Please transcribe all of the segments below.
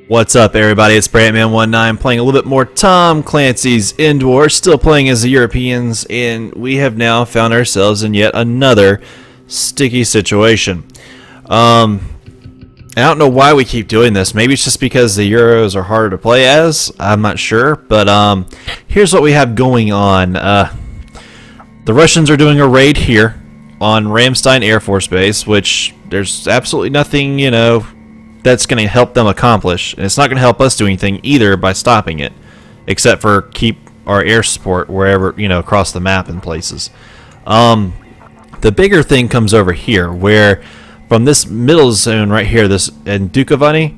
What's up, everybody? It's Brantman19 playing a little bit more Tom Clancy's EndWar, still playing as the Europeans, and we have now found ourselves in yet another sticky situation. I don't know why we keep doing this. Maybe it's just because the Euros are harder to play as. I'm not sure, but here's what we have going on. The Russians are doing a raid here on Rammstein Air Force Base, which there's absolutely nothing, that's going to help them accomplish. And it's not going to help us do anything either by stopping it, except for keep our air support wherever, across the map in places. The bigger thing comes over here, where from this middle zone right here, this in Dukovany,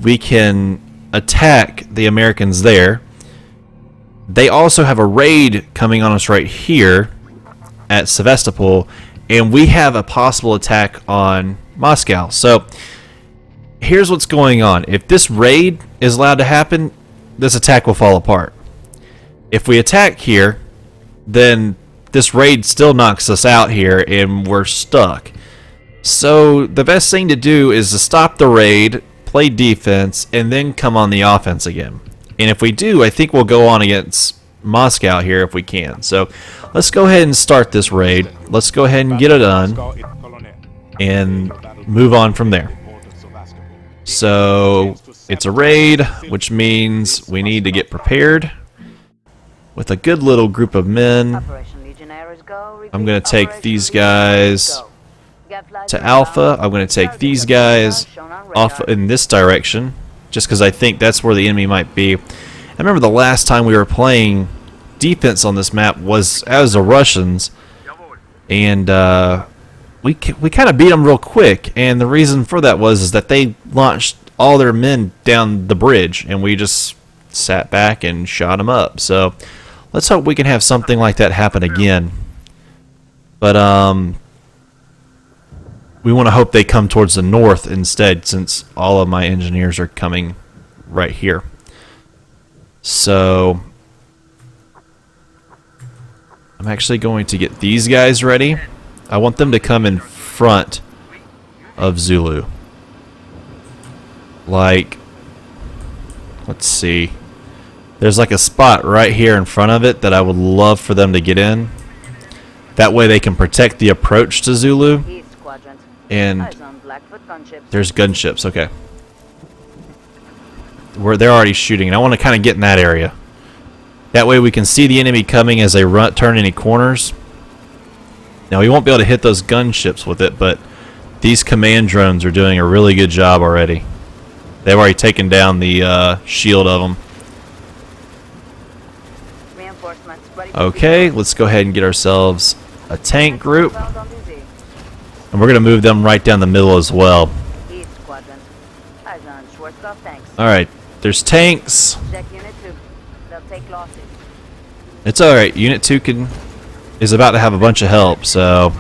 we can attack the Americans there. They also have a raid coming on us right here at Sevastopol, and we have a possible attack on Moscow. So here's what's going on. If this raid is allowed to happen, this attack will fall apart. If we attack here, then this raid still knocks us out here and we're stuck. So the best thing to do is to stop the raid, play defense, and then come on the offense again. And if we do, I think we'll go on against Moscow here if we can. So let's go ahead and start this raid. Let's go ahead and get it done and move on from there. So it's a raid, which means we need to get prepared with a good little group of men. I'm going to take these guys to Alpha. I'm going to take these guys off in this direction, just because I think that's where the enemy might be. I remember the last time we were playing defense on this map was as the Russians, and we kind of beat them real quick, and the reason for that is that they launched all their men down the bridge, and we just sat back and shot them up. So let's hope we can have something like that happen again. But we want to hope they come towards the north instead, since all of my engineers are coming right here. So I'm actually going to get these guys ready. I want them to come in front of Zulu. Like, let's see. There's like a spot right here in front of it that I would love for them to get in. That way they can protect the approach to Zulu. And there's gunships, okay. They're already shooting, and I want to kind of get in that area. That way we can see the enemy coming as they turn any corners. Now, we won't be able to hit those gunships with it, but these command drones are doing a really good job already. They've already taken down the shield of them. Okay, let's go ahead and get ourselves a tank group. And we're going to move them right down the middle as well. Alright, there's tanks. It's alright, Unit 2 is about to have a bunch of help, so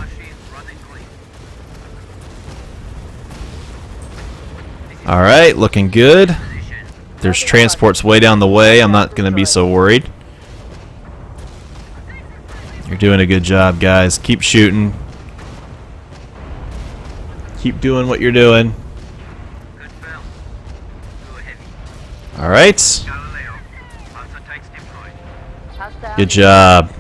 alright, looking good. There's transports way down the way. I'm not going to be so worried. You're doing a good job, guys. Keep shooting. Keep doing what you're doing. Alright. Good job.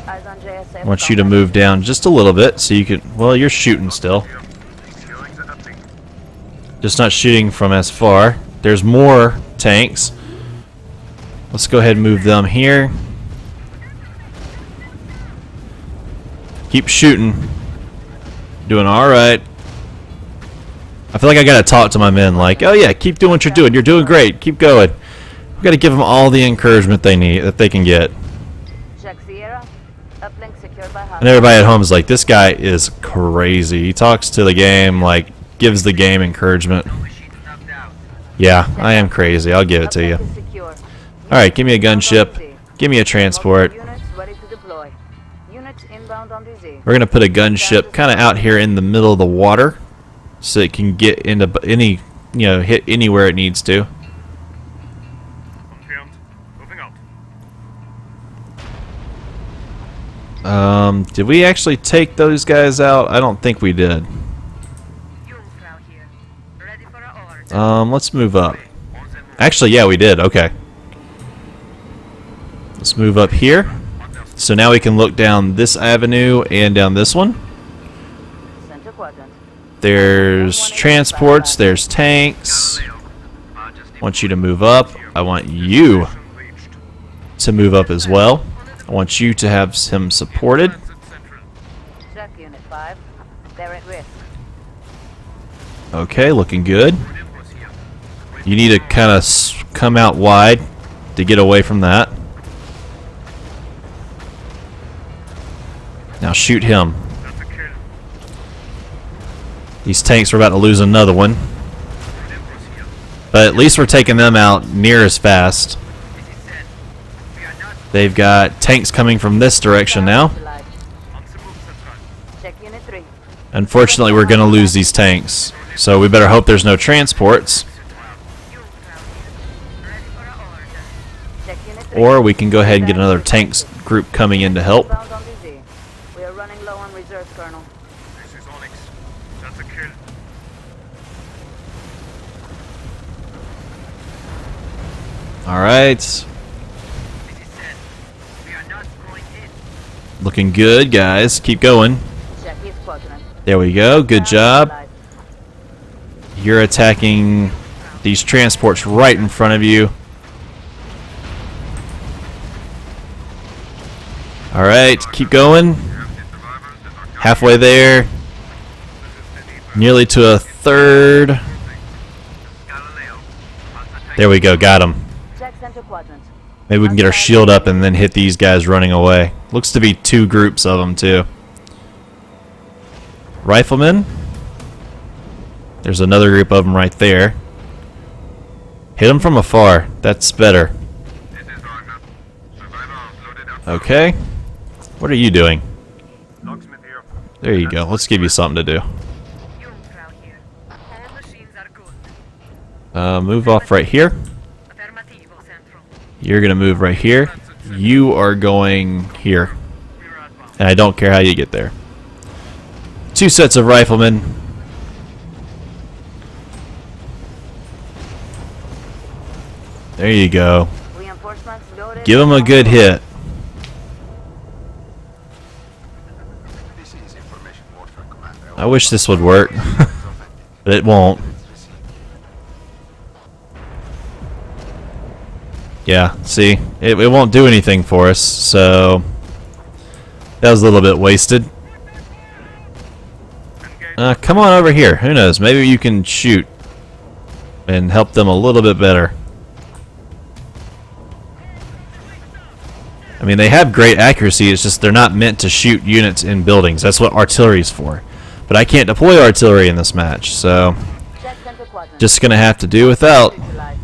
I want you to move down just a little bit so you can... Well, you're shooting still. Just not shooting from as far. There's more tanks. Let's go ahead and move them here. Keep shooting. Doing alright. I feel like I gotta talk to my men like, oh yeah, keep doing what you're doing. You're doing great. Keep going. We've got to give them all the encouragement they need, that they can get. And everybody at home is like, this guy is crazy. He talks to the game, like, gives the game encouragement. Yeah, I am crazy. I'll give it to you. Alright, give me a gunship. Give me a transport. We're going to put a gunship kind of out here in the middle of the water, so it can get into any, hit anywhere it needs to. Did we actually take those guys out? I don't think we did. Let's move up. Actually, yeah, we did. Okay. Let's move up here. So now we can look down this avenue and down this one. There's transports, there's tanks. I want you to move up. I want you to move up as well. I want you to have him supported. Okay, looking good. You need to kind of come out wide to get away from that. Now shoot him. These tanks are about to lose another one. But at least we're taking them out near as fast. They've got tanks coming from this direction now. Unfortunately, we're going to lose these tanks. So we better hope there's no transports. Or we can go ahead and get another tanks group coming in to help. Alright. Looking good, guys. Keep going. There we go. Good job. You're attacking these transports right in front of you. Alright, keep going. Halfway there. Nearly to a third. There we go, got him. Maybe we can get our shield up and then hit these guys running away. Looks to be two groups of them too. Riflemen. There's another group of them right there. Hit them from afar. That's better. Okay. What are you doing? There you go. Let's give you something to do. Move off right here. You're going to move right here. You are going here. And I don't care how you get there. Two sets of riflemen. There you go. Give them a good hit. I wish this would work, but it won't. Yeah, see, it won't do anything for us, so that was a little bit wasted. Come on over here. Who knows? Maybe you can shoot and help them a little bit better. I mean, they have great accuracy. It's just they're not meant to shoot units in buildings. That's what artillery is for. But I can't deploy artillery in this match, so just gonna have to do without. I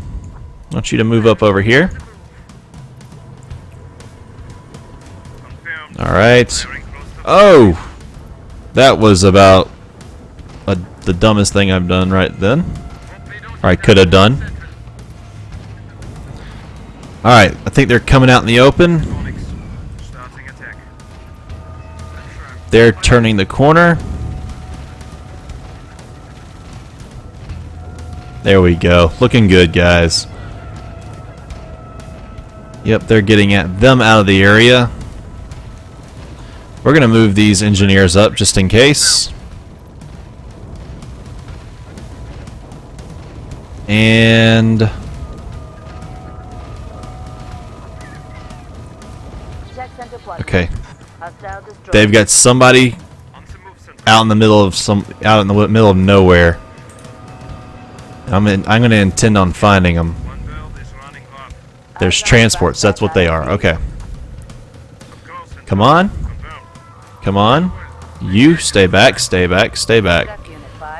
want you to move up over here. Alright. Oh! That was about the dumbest thing I've done right then. Or I could have done. Alright, I think they're coming out in the open. They're turning the corner. There we go. Looking good, guys. Yep, they're getting at them out of the area. We're going to move these engineers up just in case. And okay. They've got somebody out in the middle of nowhere. I'm going to intend on finding them. There's transports. That's what they are. Okay. Come on. Come on. You stay back, stay back, stay back.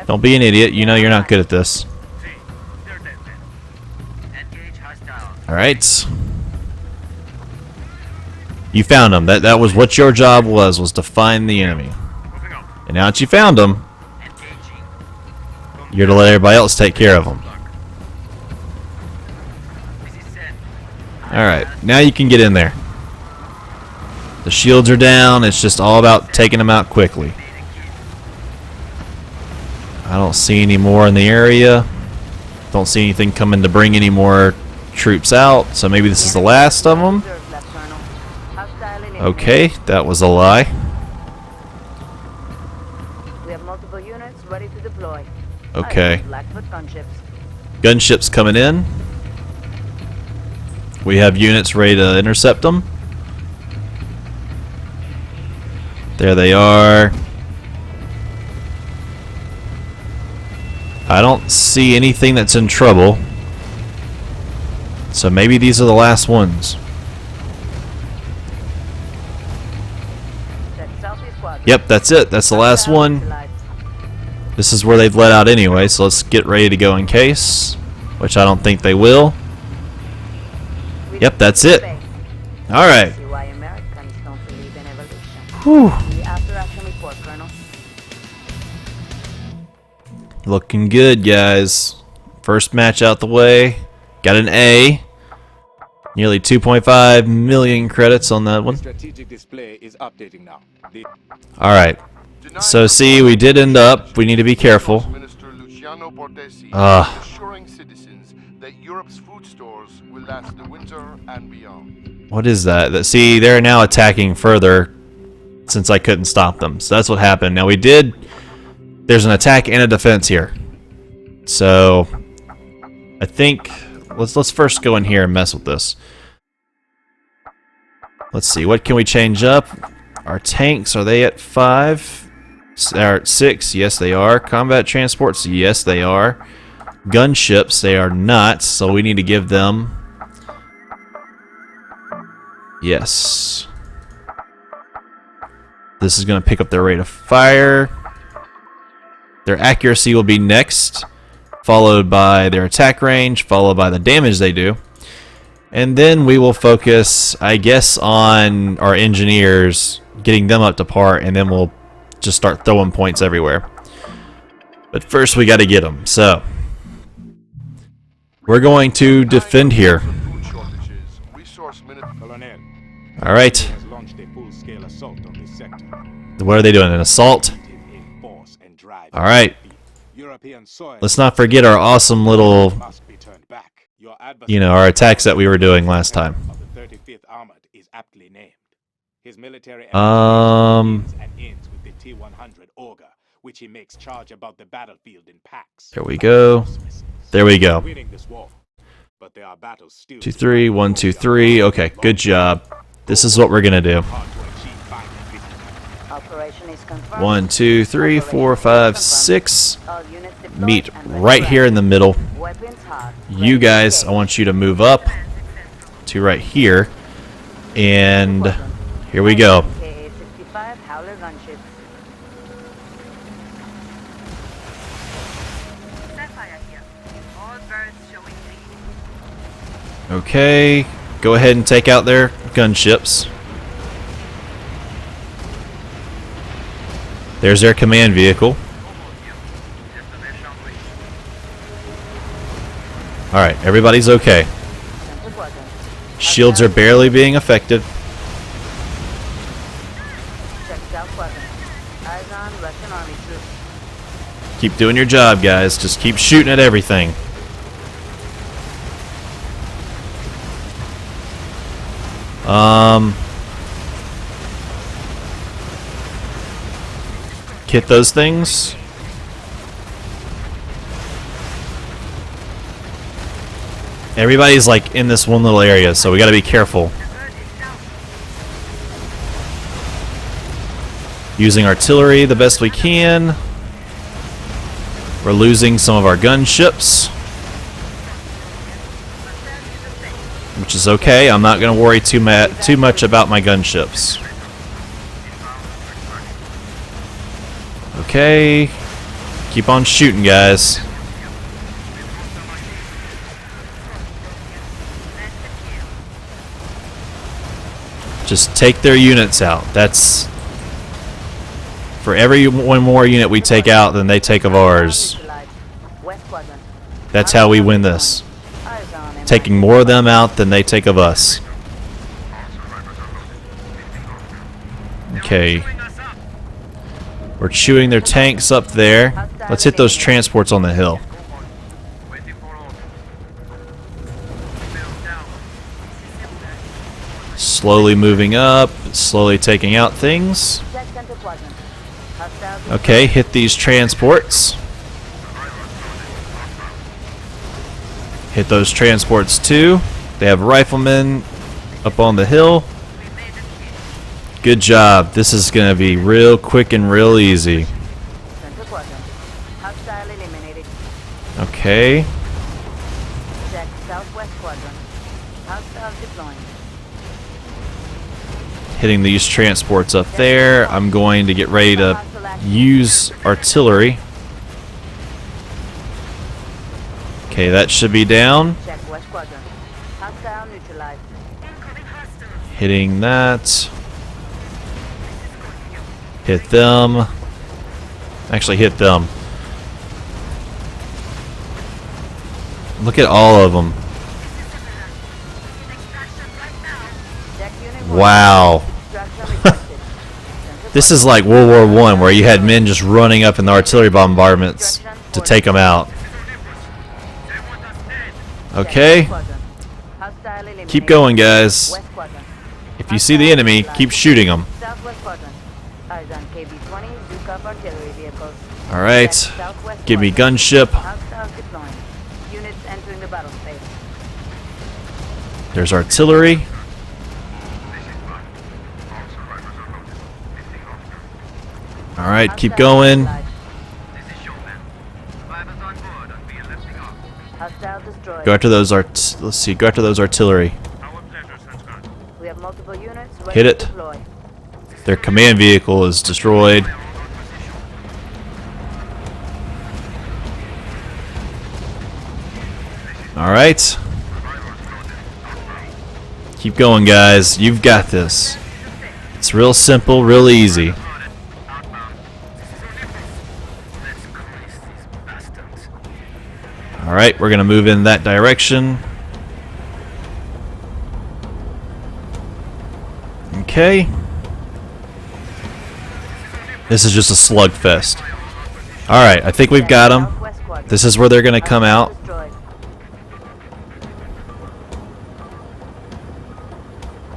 Don't be an idiot. You know you're not good at this. Alright. You found them. That was what your job was to find the enemy. And now that you found them, you're to let everybody else take care of them. Alright, now you can get in there. The shields are down. It's just all about taking them out quickly. I don't see any more in the area. Don't see anything coming to bring any more troops out, so maybe this is the last of them. Okay, that was a lie. We have multiple units ready to deploy. Okay. Blackfoot gunships. Gunships coming in. We have units ready to intercept them. There they are. I don't see anything that's in trouble. So maybe these are the last ones. Yep, that's it. That's the last one. This is where they've let out anyway, so let's get ready to go in case. Which I don't think they will. Yep, that's it. Alright. Whew. Looking good, guys. First match out the way. Got an A. Nearly 2.5 million credits on that one. Alright. So see, we did end up. We need to be careful. What is that? See, they're now attacking further since I couldn't stop them. So that's what happened. Now we did. There's an attack and a defense here. So I think let's first go in here and mess with this. Let's see, what can we change up? Our tanks, are they at 5? They're at 6, yes they are. Combat transports, yes they are. Gunships, they are not, so we need to give them. Yes. This is going to pick up their rate of fire. Their accuracy will be next, followed by their attack range, followed by the damage they do. And then we will focus, I guess, on our engineers, getting them up to par, and then we'll just start throwing points everywhere. But first we got to get them. So we're going to defend here. Alright. What are they doing? An assault? Alright. Let's not forget our awesome little, our attacks that we were doing last time. There we go. There we go. 2, 3, 1, 2, 3. Okay, good job. This is what we're gonna do. 1, 2, 3, 4, 5, 6. Meet right here in the middle. You guys, I want you to move up to right here. And here we go. Okay, go ahead and take out their gunships. There's their command vehicle. Alright, everybody's okay. Shields are barely being affected. Keep doing your job, guys. Just keep shooting at everything. Hit those things. Everybody's like in this one little area, so we gotta be careful. Using artillery the best we can. We're losing some of our gunships, which is okay. I'm not gonna worry too much about my gunships. Okay, keep on shooting, guys. Just take their units out. That's for every one more unit we take out than they take of ours. That's how we win this. Taking more of them out than they take of us. Okay. We're chewing their tanks up there. Let's hit those transports on the hill. Slowly moving up, slowly taking out things. Okay, hit these transports. Hit those transports too. They have riflemen up on the hill. Good job. This is going to be real quick and real easy. Okay. Check southwest quadrant. Hostiles deploying. Hitting these transports up there. I'm going to get ready to use artillery. Okay, that should be down. Check west quadrant. Hostile neutralized. Hitting that. Hit them. Actually hit them. Look at all of them. Wow. This is like World War I, where you had men just running up in the artillery bombardments to take them out. Okay. Keep going, guys. If you see the enemy, keep shooting them. Alright. Give me gunship. There's artillery. Alright, keep going. Go after those let's see, go after those artillery. Hit it. Their command vehicle is destroyed. Alright. Keep going, guys. You've got this. It's real simple, real easy. Alright, we're going to move in that direction. Okay. This is just a slugfest. Alright, I think we've got them. This is where they're going to come out.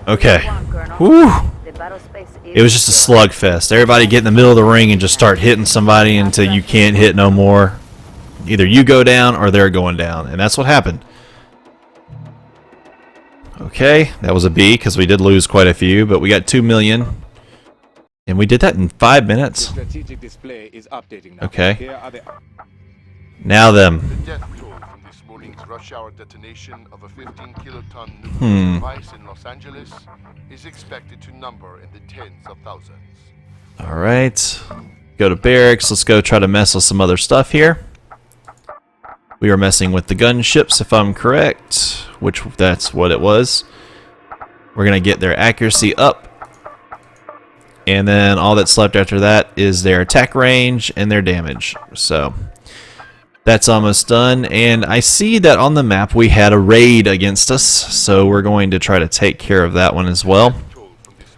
Okay. Whew. It was just a slugfest. Everybody get in the middle of the ring and just start hitting somebody until you can't hit no more. Either you go down or they're going down. And that's what happened. Okay, that was a B because we did lose quite a few, but we got 2 million. And we did that in 5 minutes. Okay. Now them. Rush hour detonation of a 15-kiloton nuclear device in Los Angeles is expected to number in the tens of thousands. Alright. Go to barracks. Let's go try to mess with some other stuff here. We were messing with the gunships, if I'm correct. Which, that's what it was. We're going to get their accuracy up. And then all that's left after that is their attack range and their damage. So that's almost done, and I see that on the map we had a raid against us, so we're going to try to take care of that one as well.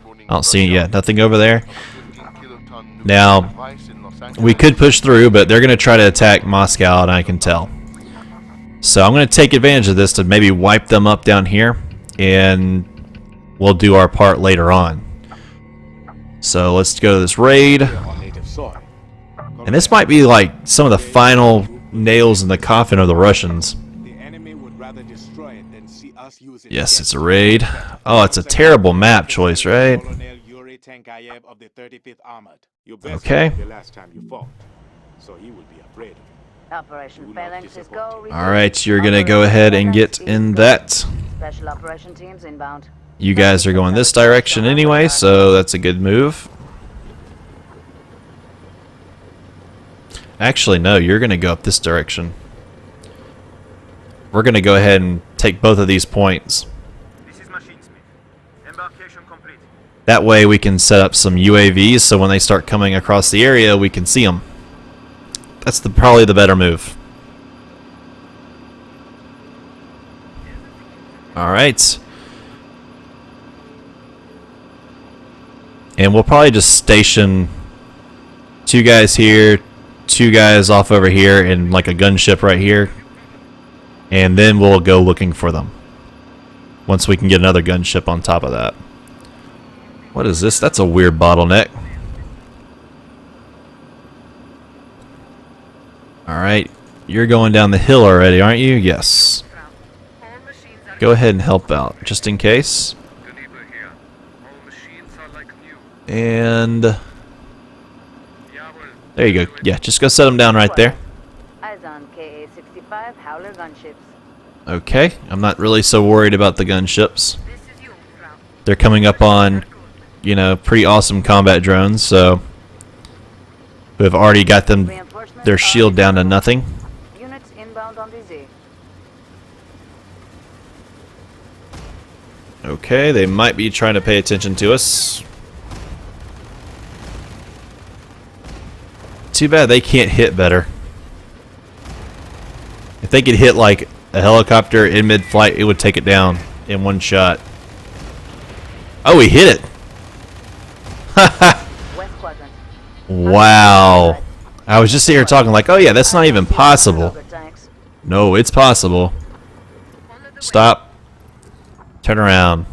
I don't see it yet. Nothing over there. Now, we could push through, but they're going to try to attack Moscow, and I can tell. So I'm going to take advantage of this to maybe wipe them up down here, and we'll do our part later on. So let's go to this raid. And this might be like some of the final nails in the coffin of the Russians. Yes, it's a raid. Oh, it's a terrible map choice, right? Okay. Alright, you're gonna go ahead and get in that. You guys are going this direction anyway, so that's a good move. Actually, no, you're going to go up this direction. We're going to go ahead and take both of these points. That way we can set up some UAVs so when they start coming across the area, we can see them. That's probably the better move. Alright. And we'll probably just station 2 guys here, 2 guys off over here, and like a gunship right here. And then we'll go looking for them. Once we can get another gunship on top of that. What is this? That's a weird bottleneck. Alright, you're going down the hill already, aren't you? Yes. Go ahead and help out, just in case. And there you go. Yeah, just go set them down right there. Eyes on KA-65 Howler gunships. Okay, I'm not really so worried about the gunships. They're coming up on, you know, pretty awesome combat drones, so we've already got them, their shield down to nothing. Units inbound on DZ. Okay, they might be trying to pay attention to us. Too bad they can't hit better. If they could hit like a helicopter in mid-flight, it would take it down in one shot. Oh, he hit it! West quadrant. Wow. I was just here talking like, oh yeah, that's not even possible. No, it's possible. Stop. Turn around.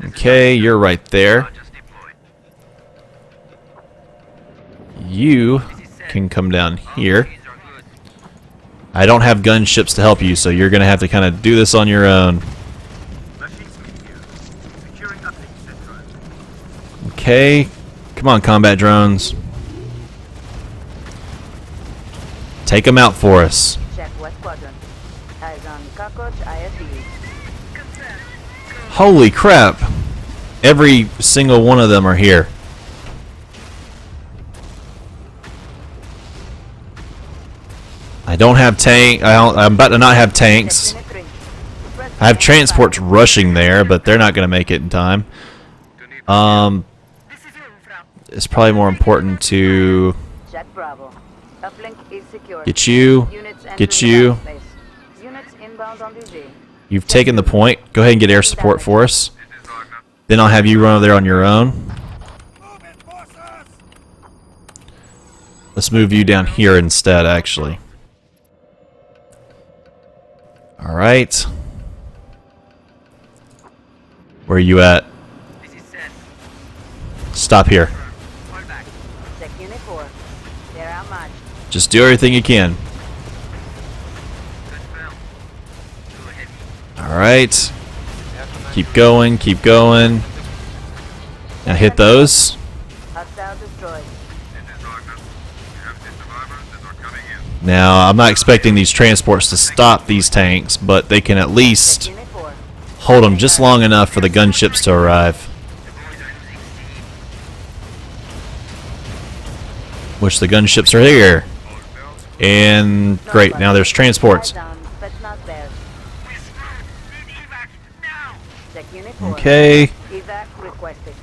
Okay, you're right there. You can come down here. I don't have gunships to help you, so you're going to have to kind of do this on your own. Okay. Come on, combat drones. Take them out for us. Check West quadrant. Eyes on cockroach ISB. Holy crap. Every single one of them are here. I don't have tank. I'm about to not have tanks. I have transports rushing there, but they're not going to make it in time. It's probably more important to Check Bravo. Uplink is secure. get you. Get you. Units inbound on DZ. You've taken the point. Go ahead and get air support for us. Then I'll have you run over there on your own. Let's move you down here instead, actually. Alright. Where are you at? Stop here. Check Unit 4. They're outmatched. Just do everything you can. Alright. Keep going, keep going. Now hit those. Hostile destroyed. Now, I'm not expecting these transports to stop these tanks, but they can at least Unit 4. hold them just long enough for the gunships to arrive. Which the gunships are here. And great, now there's transports. Eyes on, but not there. Check Unit 4. Okay. Evac requested.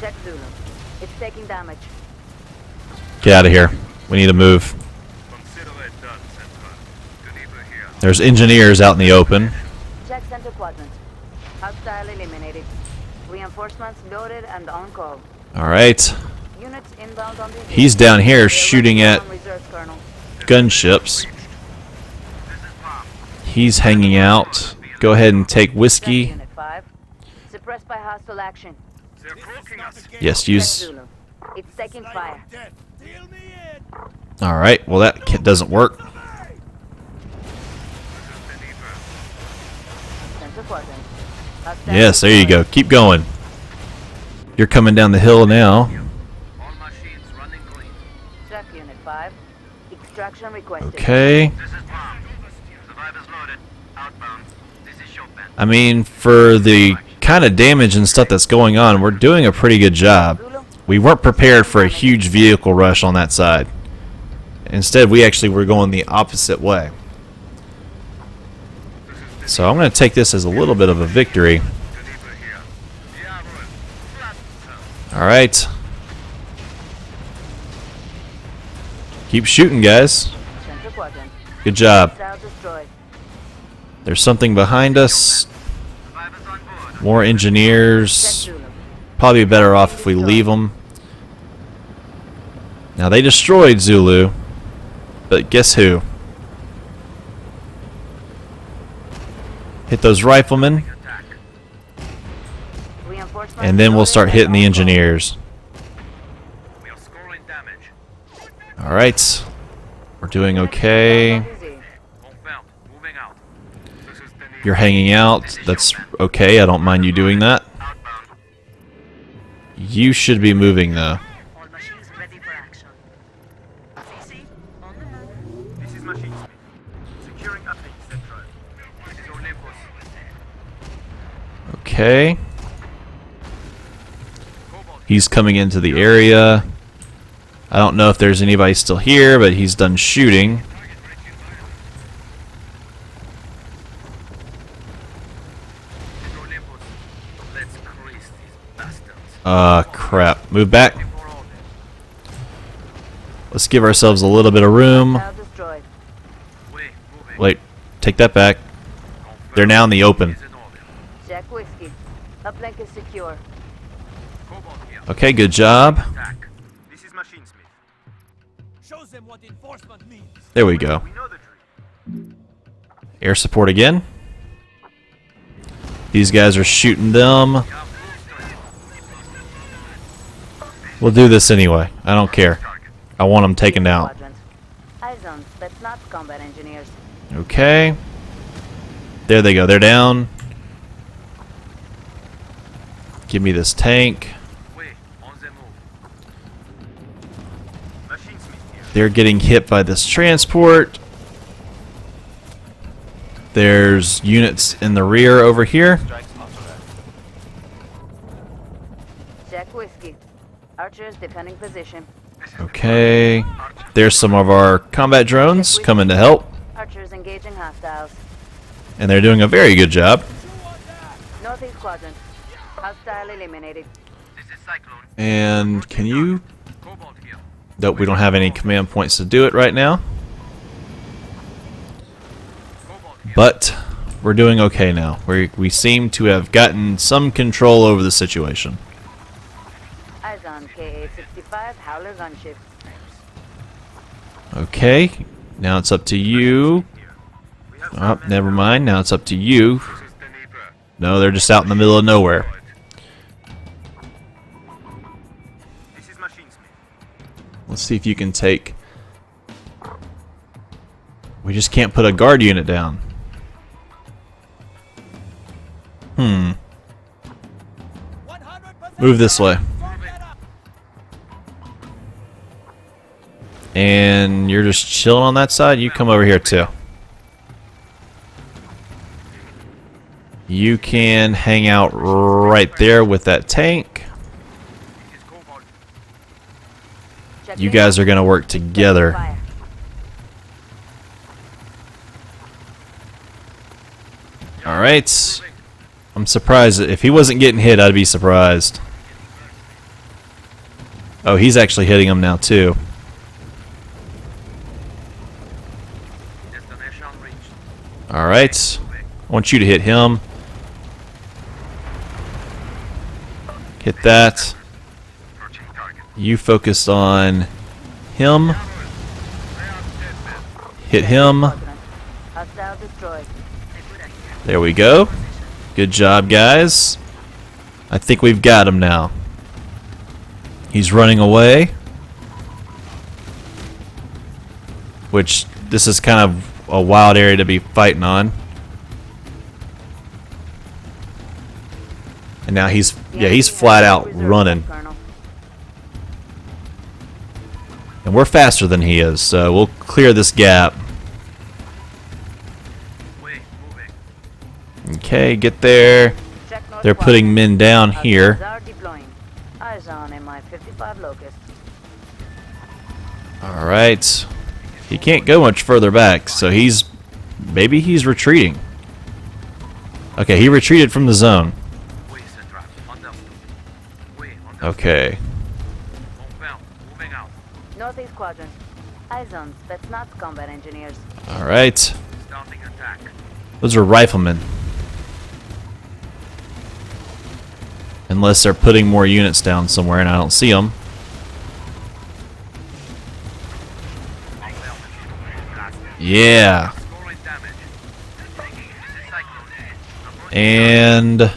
Check Zulu. It's taking damage. Get out of here. We need to move. There's engineers out in the open. Check center quadrant. Hostile eliminated. Reinforcements loaded and on call. Alright. Units inbound on DZ. He's down here They're shooting running at on reserve, Colonel. gunships. He's hanging out. Go ahead and take Check whiskey. Unit 5. Suppressed by hostile action. Yes, Check use. Zulu. It's taking fire. Alright, well that doesn't work. Center quadrant. Hostile Yes, there you go. Keep going. You're coming down the hill now. Check Unit 5. Extraction requested. Okay. I mean, for the kind of damage and stuff that's going on, we're doing a pretty good job. We weren't prepared for a huge vehicle rush on that side. Instead, we actually were going the opposite way. So I'm going to take this as a little bit of a victory. Alright. Keep shooting, guys. Center quadrant. Good job. Hostile destroyed. There's something behind us. More engineers. Probably better off if we leave them. Now they destroyed Zulu, but guess who? Hit those riflemen, and then we'll start hitting the engineers. Alright, we're doing okay. You're hanging out, that's okay, I don't mind you doing that. You should be moving though. Okay. He's coming into the area. I don't know if there's anybody still here, but he's done shooting. Crap. Move back. Let's give ourselves a little bit of room. Wait, take that back. They're now in the open. Okay, good job. There we go. Air support again. These guys are shooting them. We'll do this anyway. I don't care. I want them taken out. Okay. There they go. They're down. Give me this tank. They're getting hit by this transport. There's units in the rear over here. Check whiskey. Archers defending position. Okay. There's some of our combat drones coming to help. Archers engaging hostiles. And they're doing a very good job. Northeast quadrant. Hostile eliminated. And can you... Nope, we don't have any command points to do it right now. But we're doing okay now. We seem to have gotten some control over the situation. Eyes on KA-65 Howler gunship. Okay, now it's up to you. Oh, never mind. Now it's up to you. No, they're just out in the middle of nowhere. Let's see if you can take... We just can't put a guard unit down. Move this way. And you're just chilling on that side? You come over here too. You can hang out right there with that tank. You guys are going to work together. Alright. I'm surprised. If he wasn't getting hit, I'd be surprised. Oh, he's actually hitting him now too. Alright. I want you to hit him. Hit that. You focus on him. Hit him. There we go. Good job, guys. I think we've got him now. He's running away. Which, this is kind of a wild area to be fighting on. And now he's flat out running. And we're faster than he is, so we'll clear this gap. Okay, get there. They're putting men down here. Alright. He can't go much further back, so maybe he's retreating. Okay, he retreated from the zone. Okay. Northeast quadrant. Eyes on Spetsnaz combat engineers. Alright. Those are riflemen. Unless they're putting more units down somewhere and I don't see them. Yeah. And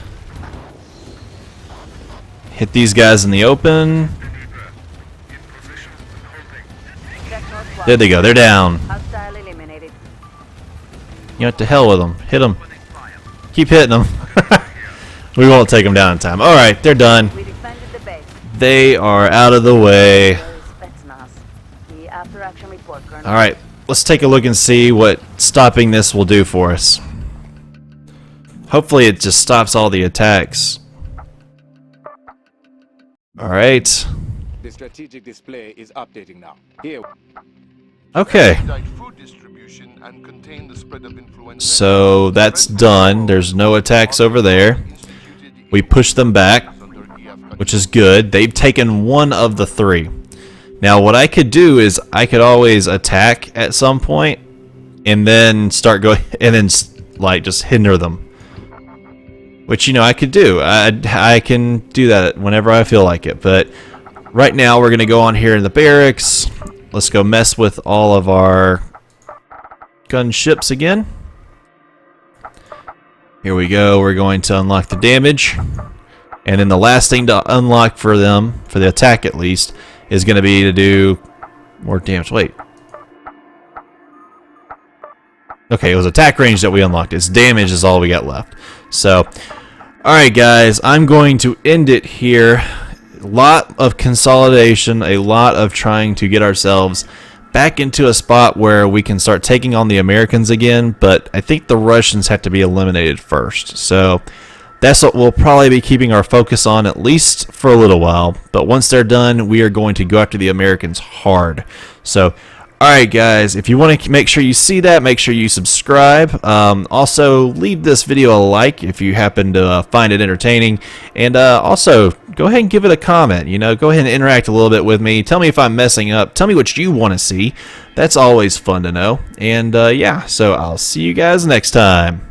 hit these guys in the open. There they go. They're down. Hostile eliminated. You know what, to hell with them. Hit them. Keep hitting them. We won't take them down in time. Alright, they're done. We defended the base. They are out of the way. Spetsnaz. The after action report, Colonel. Alright, let's take a look and see what stopping this will do for us. Hopefully it just stops all the attacks. Alright. The strategic display is updating now. Here. Okay. Expedite food distribution and contain the spread of influenza. So that's done. There's no attacks over there. We push them back, which is good. They've taken one of the three. Now what I could do is I could always attack at some point and then start going and then like just hinder them. Which, you know, I could do. I can do that whenever I feel like it. But right now we're going to go on here in the barracks. Let's go mess with all of our gunships again. Here we go. We're going to unlock the damage. And then the last thing to unlock for them, for the attack at least, is going to be to do more damage. Wait. Okay, it was attack range that we unlocked. It's damage is all we got left. So, alright guys, I'm going to end it here. A lot of consolidation, a lot of trying to get ourselves back into a spot where we can start taking on the Americans again, but I think the Russians have to be eliminated first. So, that's what we'll probably be keeping our focus on, at least for a little while. But once they're done, we are going to go after the Americans hard. So, alright guys, if you want to make sure you see that, make sure you subscribe. Also, leave this video a like if you happen to find it entertaining. And also, go ahead and give it a comment. You know, go ahead and interact a little bit with me. Tell me if I'm messing up. Tell me what you want to see. That's always fun to know. And yeah, so I'll see you guys next time.